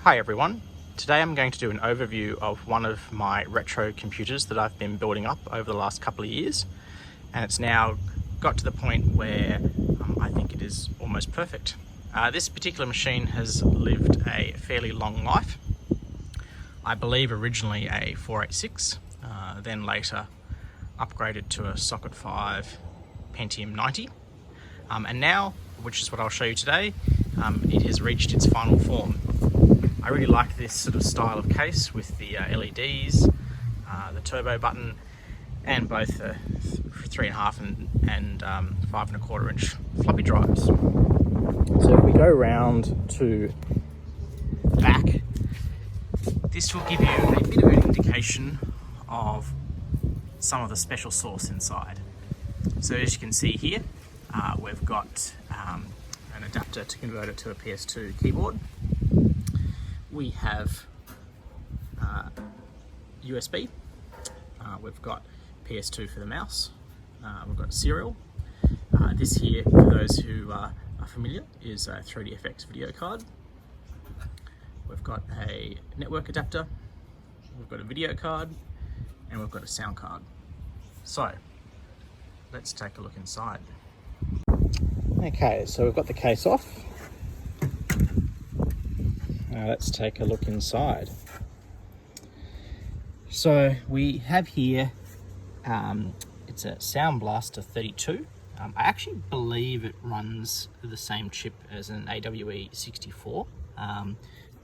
Hi everyone, today I'm going to do an overview of one of my retro computers that I've been building up over the last couple of years, and it's now got to the point where I think it is almost perfect. This particular machine has lived a fairly long life. I believe originally a 486, then later upgraded to a socket 5 Pentium 90, and now, which is what I'll show you today, it has reached its final form. I really like this sort of style of case with the LEDs, the turbo button, and both the 3.5 and 5.25 inch floppy drives. So if we go round to the back, this will give you a bit of an indication of some of the special sauce inside. So as you can see here, we've got an adapter to convert it to a PS2 keyboard. We have USB, we've got PS2 for the mouse, we've got serial. This here, for those who are familiar, is a 3DFX video card. We've got a network adapter, we've got a video card, and we've got a sound card. So, let's take a look inside. Okay, so we've got the case off. Now let's take a look inside. So we have here, it's a Sound Blaster 32. I actually believe it runs the same chip as an ATC-5030,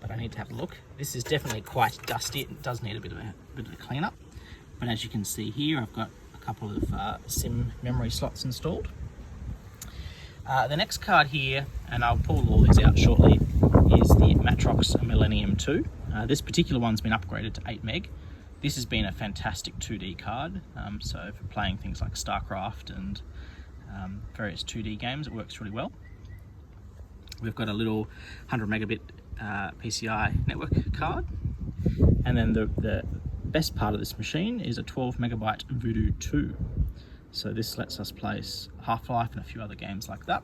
but I need to have a look. This is definitely quite dusty. It does need a bit of a cleanup. But as you can see here, I've got a couple of SIM memory slots installed. The next card here, and I'll pull all these out shortly, is the Matrox Millennium II. This particular one's been upgraded to 8 meg. This has been a fantastic 2D card, so for playing things like StarCraft and various 2D games, it works really well. We've got a little 100 megabit PCI network card, and then the best part of this machine is a 12 megabyte Voodoo II. So this lets us play Half-Life and a few other games like that.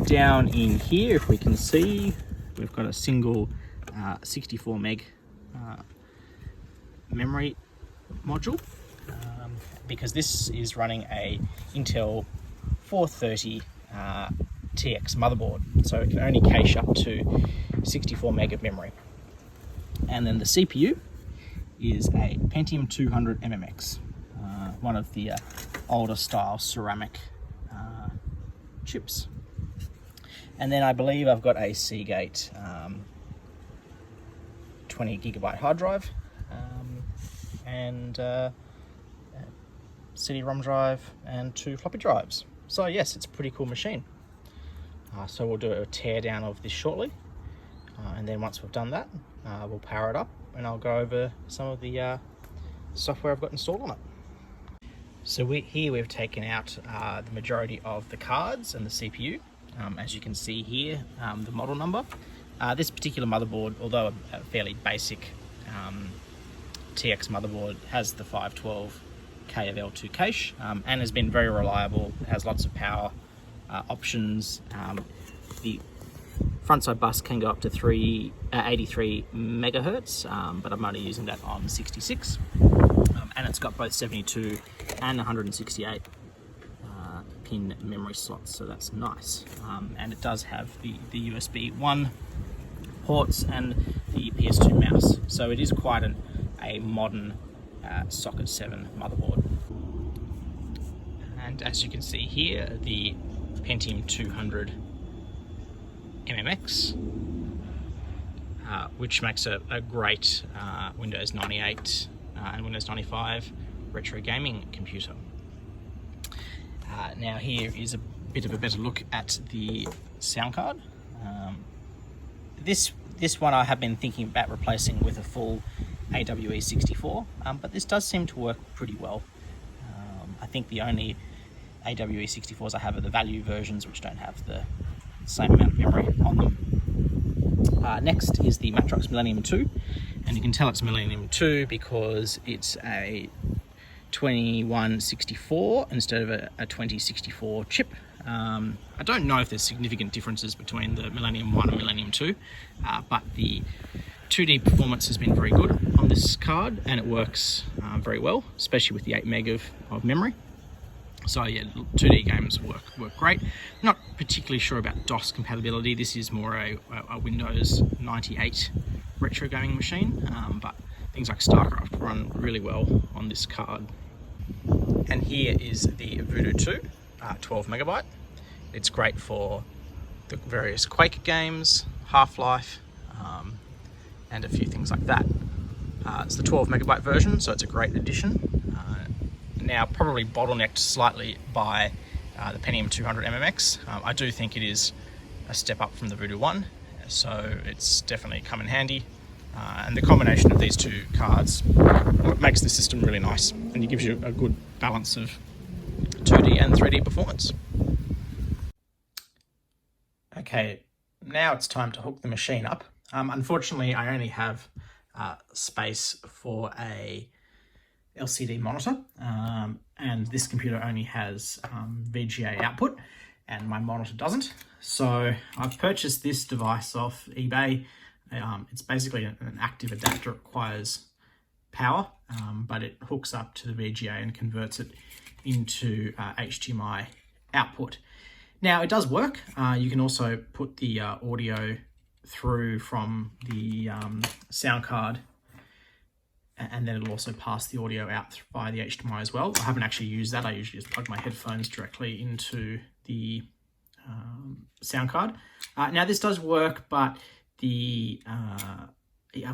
Down in here, if we can see, we've got a single 64 meg memory module, because this is running a Intel 430 TX motherboard, so it can only cache up to 64 meg of memory. And then the CPU is a Pentium 200 MMX, one of the older style ceramic chips. And then I believe I've got a Seagate 20 gigabyte hard drive, and CD-ROM drive, and 2 floppy drives. So yes, it's a pretty cool machine. So we'll do a tear down of this shortly, and then once we've done that, we'll power it up, and I'll go over some of the software I've got installed on it. So here we've taken out the majority of the cards and the CPU. As you can see here, the model number. This particular motherboard, although a fairly basic TX motherboard, has the 512K of L2 cache, and has been very reliable. It has lots of power options. The front side bus can go up to 83 megahertz, but I'm only using that on 66. And it's got both 72 and 168 pin memory slots, so that's nice. And it does have the USB 1 ports and the PS2 mouse, so it is quite a modern socket 7 motherboard. And as you can see here, the Pentium 200 MMX, which makes a great Windows 98 and Windows 95 retro gaming computer. Now here is a bit of a better look at the sound card. This one I have been thinking about replacing with a full AWE64, but this does seem to work pretty well. I think the only AWE64s I have are the value versions, which don't have the same amount of memory on them. Next is the Matrox Millennium II, and you can tell it's Millennium II because it's a 2164 instead of a 2064 chip. I don't know if there's significant differences between the Millennium 1 and Millennium 2, but the 2D performance has been very good on this card, and it works very well, especially with the 8 meg of memory. So yeah, 2D games work great. Not particularly sure about DOS compatibility. This is more a Windows 98 retro gaming machine, but things like StarCraft run really well on this card. And here is the Voodoo II, 12 megabyte. It's great for the various Quake games, Half-Life, and a few things like that. It's the 12 megabyte version, so it's a great addition. Now probably bottlenecked slightly by the Pentium 200 MMX. I do think it is a step up from the Voodoo 1, so it's definitely come in handy. And the combination of these two cards makes the system really nice, and it gives you a good balance of 2D and 3D performance. Okay, now it's time to hook the machine up. Unfortunately, I only have space for a LCD monitor, and this computer only has VGA output, and my monitor doesn't. So I've purchased this device off eBay. It's basically an active adapter. It requires power, but it hooks up to the VGA and converts it into HDMI output. Now it does work. You can also put the audio through from the sound card, and then it'll also pass the audio out via the HDMI as well. I haven't actually used that. I usually just plug my headphones directly into the sound card. Now this does work, but I've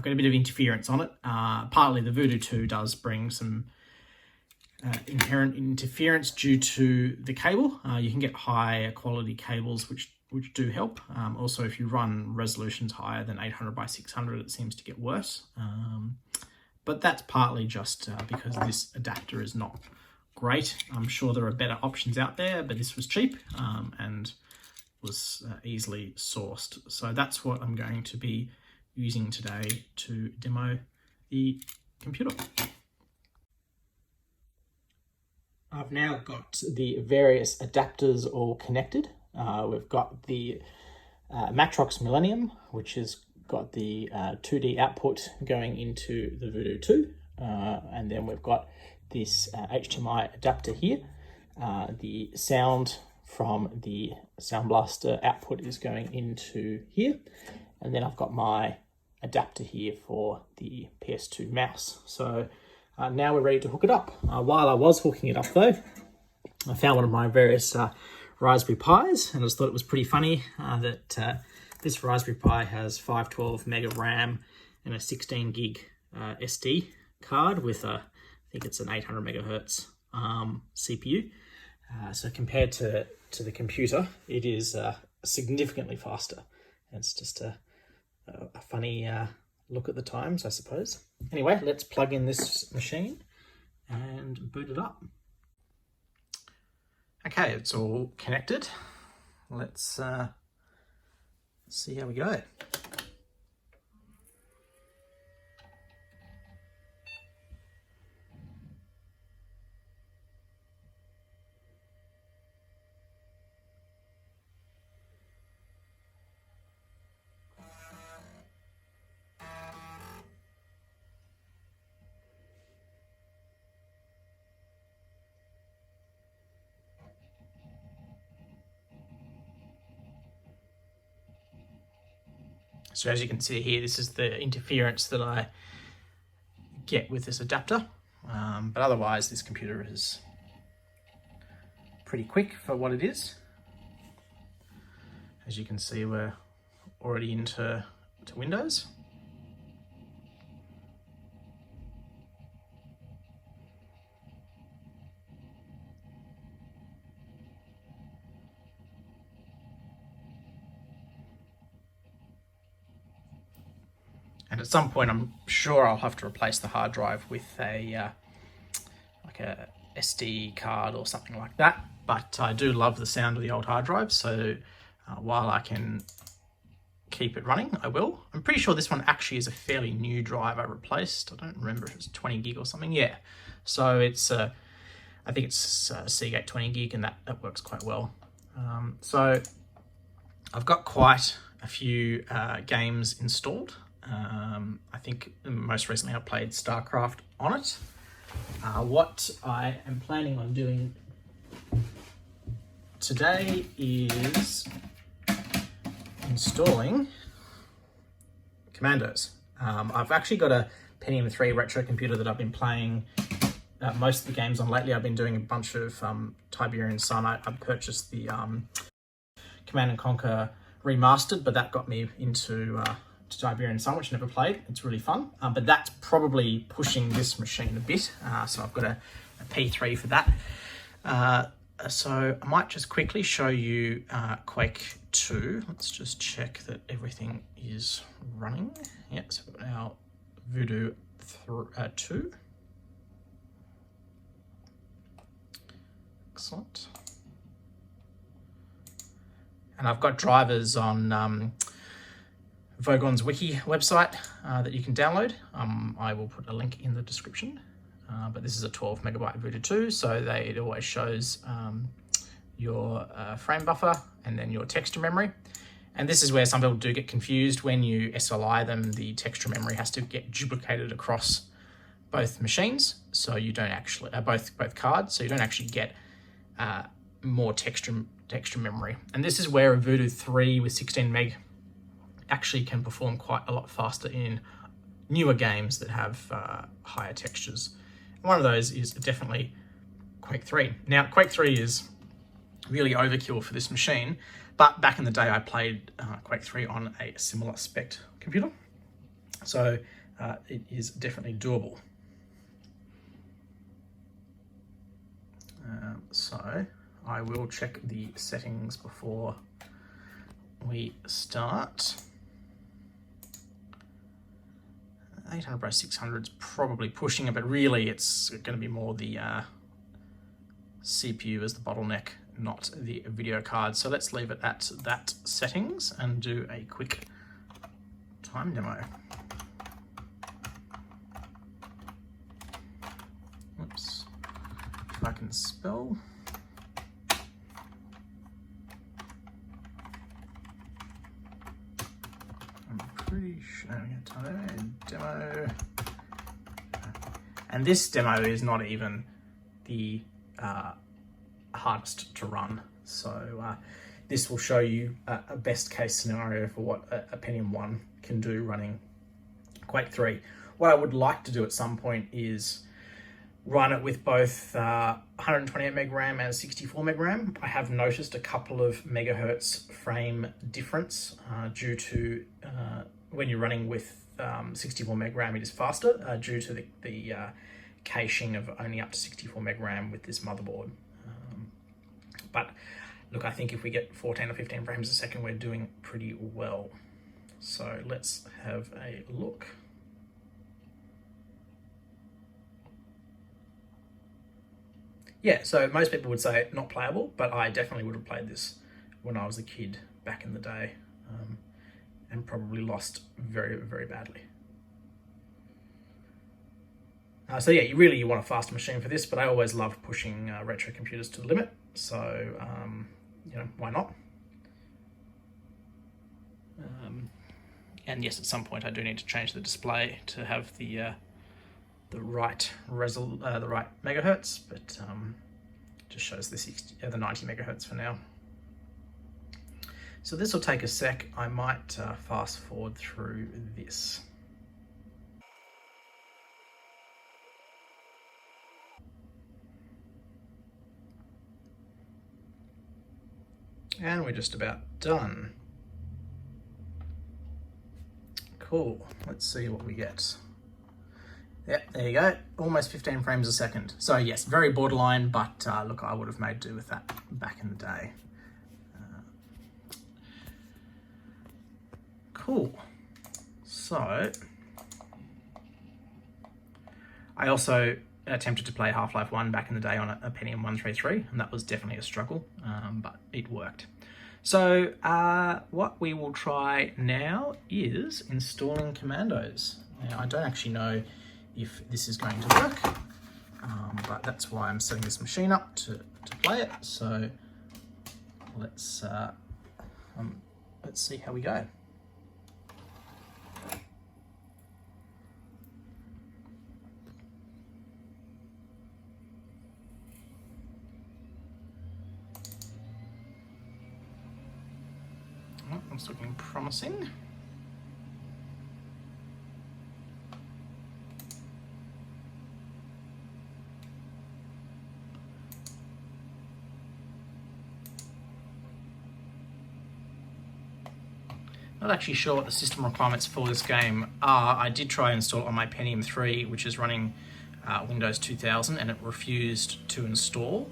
got a bit of interference on it. Partly the Voodoo 2 does bring some inherent interference due to the cable. You can get higher quality cables which do help. Also, if you run resolutions higher than 800 by 600, it seems to get worse. But that's partly just because this adapter is not great. I'm sure there are better options out there, but this was cheap and was easily sourced. So that's what I'm going to be using today to demo the computer. I've now got the various adapters all connected. We've got the Matrox Millennium, which has got the 2D output going into the Voodoo 2, and then we've got this HDMI adapter here. The sound from the Sound Blaster output is going into here, and then I've got my adapter here for the PS2 mouse. So now we're ready to hook it up. While I was hooking it up though, I found one of my various Raspberry Pis, and I just thought it was pretty funny that this Raspberry Pi has 512 meg of RAM and a 16 gig SD card with I think it's an 800 megahertz CPU. So compared to the computer, it is significantly faster. And it's just a funny look at the times, I suppose. Anyway, let's plug in this machine and boot it up. Okay, it's all connected. Let's see how we go. So as you can see here, this is the interference that I get with this adapter. But otherwise, this computer is pretty quick for what it is. As you can see, we're already into Windows. And at some point, I'm sure I'll have to replace the hard drive with a like a SD card or something like that. But I do love the sound of the old hard drive, so while I can keep it running, I will. I'm pretty sure this one actually is a fairly new drive I replaced. I don't remember if it was 20 gig or something. Yeah, so it's I think it's Seagate 20 gig, and that works quite well. So I've got quite a few games installed. I think most recently I played StarCraft on it. What I am planning on doing today is installing Commandos. I've actually got a Pentium 3 retro computer that I've been playing most of the games on lately. I've been doing a bunch of Tiberian Sun. I purchased the Command & Conquer Remastered, but that got me into Tiberian Sun, which I never played. It's really fun, but that's probably pushing this machine a bit. So I've got a P3 for that. So I might just quickly show you Quake 2. Let's just check that everything is running. Yeah, so we've got our Voodoo 2. Excellent. And I've got drivers on Vogon's wiki website that you can download. I will put a link in the description. But this is a 12 megabyte Voodoo 2, so it always shows your frame buffer and then your texture memory. And this is where some people do get confused. When you SLI them, the texture memory has to get duplicated across both machines, so you don't actually both cards, so you don't actually get more texture memory. And this is where a Voodoo 3 with 16 meg actually can perform quite a lot faster in newer games that have higher textures. One of those is definitely Quake 3. Now, Quake 3 is really overkill for this machine, but back in the day I played Quake 3 on a similar spec computer, so it is definitely doable. So I will check the settings before we start. 800 by 600 is probably pushing it, but really it's going to be more the CPU as the bottleneck, not the video card. So let's leave it at that settings and do a quick time demo. Oops, if I can spell. Pretty sure demo. And this demo is not even the hardest to run. So this will show you a best case scenario for what a Pentium 1 can do running Quake 3. What I would like to do at some point is run it with both 128 meg RAM and 64 meg RAM. I have noticed a couple of megahertz frame difference due to when you're running with 64 meg RAM, it is faster due to the caching of only up to 64 meg RAM with this motherboard. But look, I think if we get 14 or 15 frames a second, we're doing pretty well. So let's have a look. Yeah, so most people would say not playable, but I definitely would have played this when I was a kid back in the day, and probably lost very, very badly. So yeah, you want a faster machine for this, but I always loved pushing retro computers to the limit. So, you know, why not? And yes, at some point I do need to change the display to have the right megahertz, but just shows the 90 megahertz for now. So this will take a sec. I might fast forward through this. And we're just about done. Cool, let's see what we get. Yep, there you go, almost 15 frames a second. So yes, very borderline, but look, I would have made do with that back in the day. Cool. So, I also attempted to play Half-Life 1 back in the day on a Pentium 133, and that was definitely a struggle, but it worked. So what we will try now is installing Commandos. Now, I don't actually know if this is going to work, but that's why I'm setting this machine up to play it. So let's see how we go. Oh, it's looking promising. Not actually sure what the system requirements for this game are. I did try and install it on my Pentium 3, which is running Windows 2000, and it refused to install.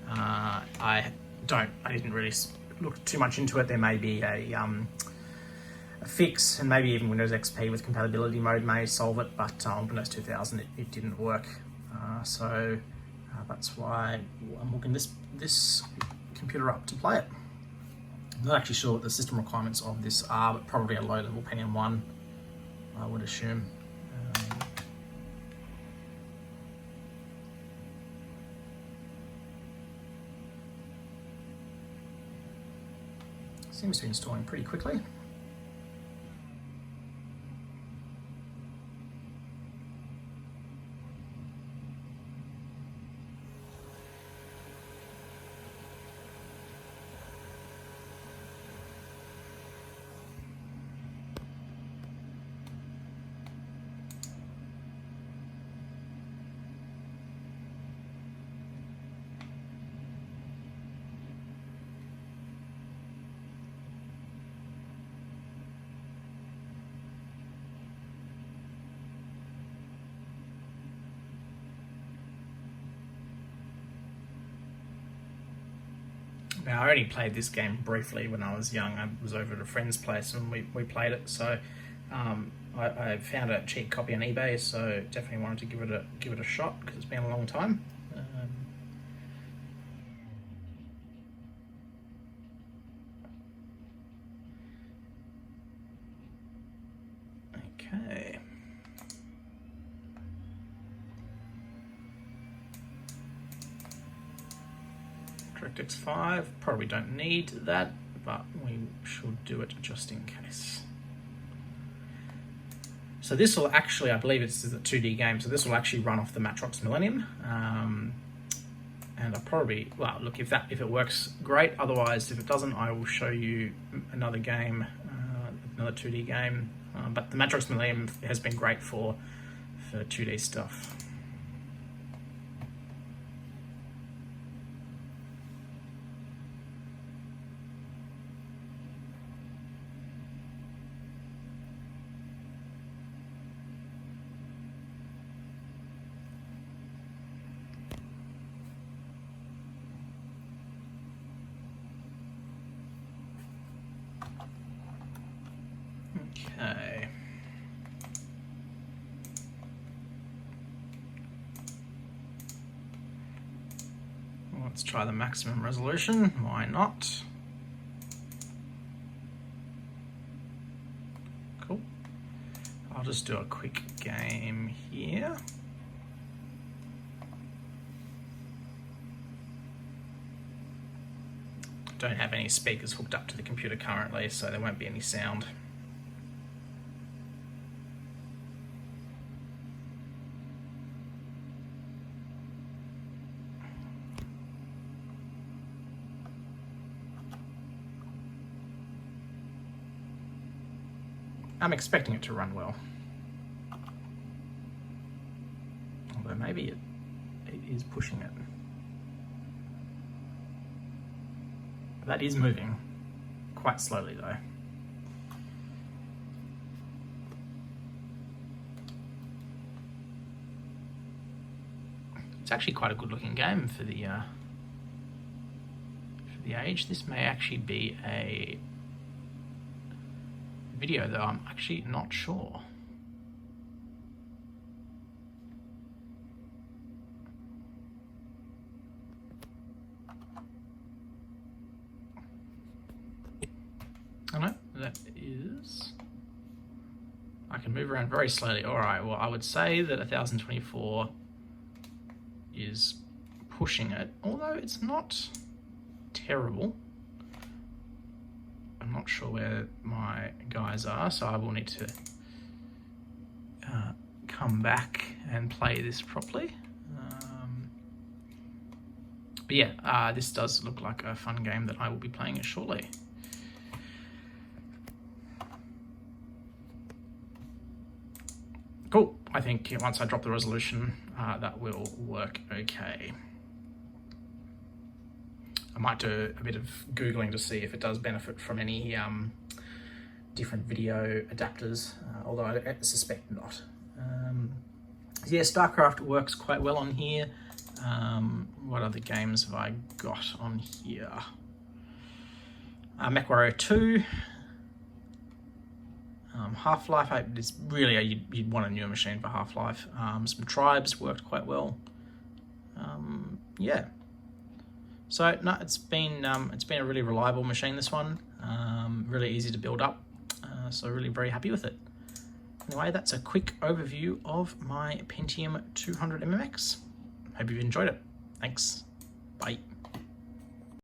I didn't really look too much into it. There may be a fix, and maybe even Windows XP with compatibility mode may solve it, but on Windows 2000 it didn't work. So that's why I'm hooking this computer up to play it. I'm not actually sure what the system requirements of this are, but probably a low-level Pentium 1, I would assume. Seems to be installing pretty quickly. Now, I only played this game briefly when I was young. I was over at a friend's place and we played it. So I found a cheap copy on eBay. So definitely wanted to give it a shot because it's been a long time. Okay. DirectX 5, probably don't need that, but we should do it just in case. So this will actually, I believe it's a 2D game, so this will actually run off the Matrox Millennium. And I'll probably, well, look, if it works, great. Otherwise, if it doesn't, I will show you another game, another 2D game. But the Matrox Millennium has been great for 2D stuff. Okay. Let's try the maximum resolution. Why not? Cool. I'll just do a quick game here. Don't have any speakers hooked up to the computer currently, so there won't be any sound. I'm expecting it to run well. Although maybe it is pushing it. That is moving quite slowly though. It's actually quite a good looking game for the age. This may actually be a video though, I'm actually not sure. Oh no, that is... I can move around very slowly. Alright, well I would say that 1024 is pushing it, although it's not terrible. not sure where my guys are, so I will need to come back and play this properly. But yeah, this does look like a fun game that I will be playing it shortly. Cool. I think once I drop the resolution, that will work okay. I might do a bit of Googling to see if it does benefit from any different video adapters, although I suspect not. Yeah, StarCraft works quite well on here. What other games have I got on here? MechWarrior 2. Half-Life, it's really, you'd want a newer machine for Half-Life. Some Tribes worked quite well. Yeah. So no, it's been a really reliable machine, this one. Really easy to build up. So really very happy with it. Anyway, that's a quick overview of my Pentium 200 MMX. Hope you've enjoyed it. Thanks. Bye.